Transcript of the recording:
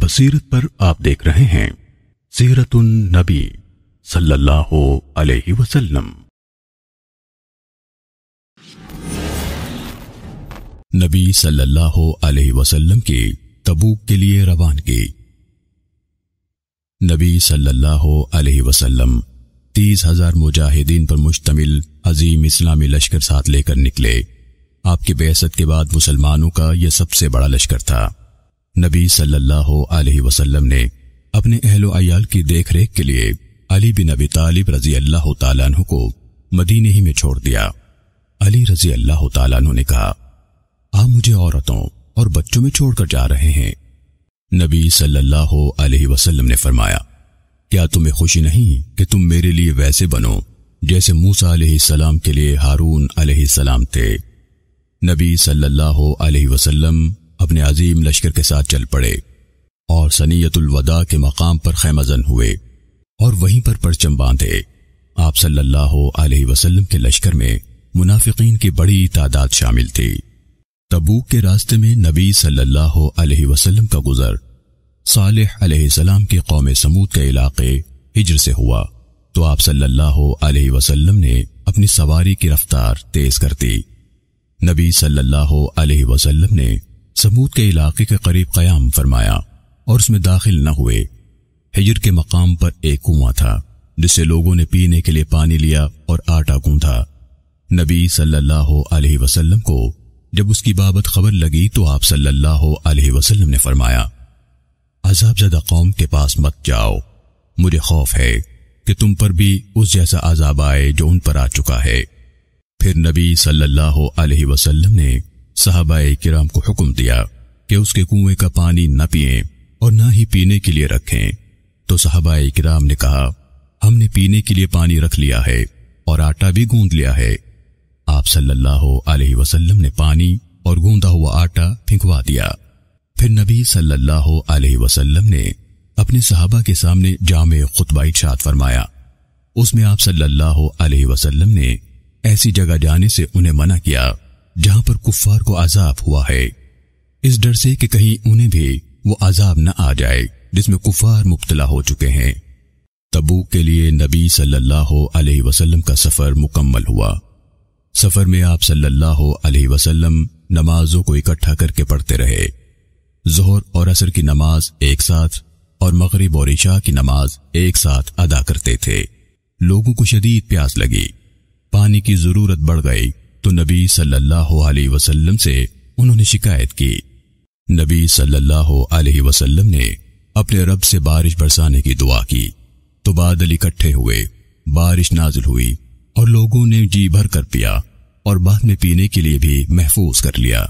बसीरत पर आप देख रहे हैं सीरतुन नबी सल्लल्लाहु अलैहि वसल्लम। नबी सल्लल्लाहु अलैहि वसल्लम की तबूक के लिए रवानगी। नबी सल्लल्लाहु अलैहि वसल्लम 30,000 मुजाहिदीन पर मुश्तमिल अजीम इस्लामी लश्कर साथ लेकर निकले। आपकी बेअसत के बाद मुसलमानों का यह सबसे बड़ा लश्कर था। नबी सल्लल्लाहु अलैहि वसल्लम ने अपने अहलो अयाल की देखरेख के लिए अली बिन अबी तालिब रजी अल्लाह तआला अन्हु को मदीने ही में छोड़ दिया। अली रजी अल्लाह तआला अन्हु ने कहा, आप मुझे औरतों और बच्चों में छोड़कर जा रहे हैं। नबी सल्लल्लाहु अलैहि वसल्लम ने फरमाया, क्या तुम्हें खुशी नहीं कि तुम मेरे लिए वैसे बनो जैसे मूसा अलैहिस्सलाम के लिए हारून अलैहिस्सलाम थे। नबी सल्लल्लाहु अलैहि वसल्लम अपने अजीम लश्कर के साथ चल पड़े और सनियतुल वदा के मकाम पर खैमजन हुए और वहीं पर परचम बांधे। आप सल्लल्लाहु अलैहि वसल्लम के लश्कर में मुनाफिकीन की बड़ी तादाद शामिल थी। तबूक के रास्ते में नबी सल्लल्लाहु अलैहि वसल्लम का गुजर सालेह अलैहिस्सलाम की कौम समूद के इलाके हिज्र से हुआ तो आप सल्लल्लाहु अलैहि वसल्लम ने अपनी सवारी की रफ्तार तेज कर दी। नबी सल्लल्लाहु अलैहि वसल्लम ने समूद के इलाके के करीब क़याम फरमाया और उसमें दाखिल न हुए। हिज्र के मकाम पर एक कुआं था जिससे लोगों ने पीने के लिए पानी लिया और आटा गूंथा। नबी सल्लल्लाहु अलैहि वसल्लम को जब उसकी बाबत खबर लगी तो आप सल्लल्लाहु अलैहि वसल्लम ने फरमाया, अज़ाबज़दा कौम के पास मत जाओ, मुझे खौफ है कि तुम पर भी उस जैसा अज़ाब आए जो उन पर आ चुका है। फिर नबी सल्लल्लाहु अलैहि वसल्लम ने सहाबाए किराम को हुक्म दिया कि उसके कुएं का पानी न पिएं और न ही पीने के लिए रखें। तो सहाबाए किराम ने कहा, हमने पीने के लिए पानी रख लिया है और आटा भी गूंद लिया है। आप सल्लल्लाहु अलैहि वसल्लम ने पानी और गूंदा हुआ आटा फेंकवा दिया। फिर नबी सल्लल्लाहु अलैहि वसल्लम ने अपने सहाबा के सामने जामे खुतबा इरशाद फरमाया। उसमें आप सल्लल्लाहु अलैहि वसल्लम ने ऐसी जगह जाने से उन्हें मना किया जहां पर कुफ्फार को अजाब हुआ है, इस डर से कि कहीं उन्हें भी वो अजाब न आ जाए जिसमें कुफ्फार मुब्तला हो चुके हैं। तबूक के लिए नबी सल्लल्लाहु अलैहि वसल्लम का सफर मुकम्मल हुआ। सफर में आप सल्लल्लाहु अलैहि वसल्लम नमाजों को इकट्ठा करके पढ़ते रहे। ज़ोहर और असर की नमाज एक साथ और मगरिब और इशा की नमाज एक साथ अदा करते थे। लोगों को शदीद प्यास लगी, पानी की जरूरत बढ़ गई तो नबी सल्लल्लाहु अलैहि वसल्लम से उन्होंने शिकायत की। नबी सल्लल्लाहु अलैहि वसल्लम ने अपने रब से बारिश बरसाने की दुआ की तो बादल इकट्ठे हुए, बारिश नाजिल हुई और लोगों ने जी भर कर पिया और बाद में पीने के लिए भी महफूज कर लिया।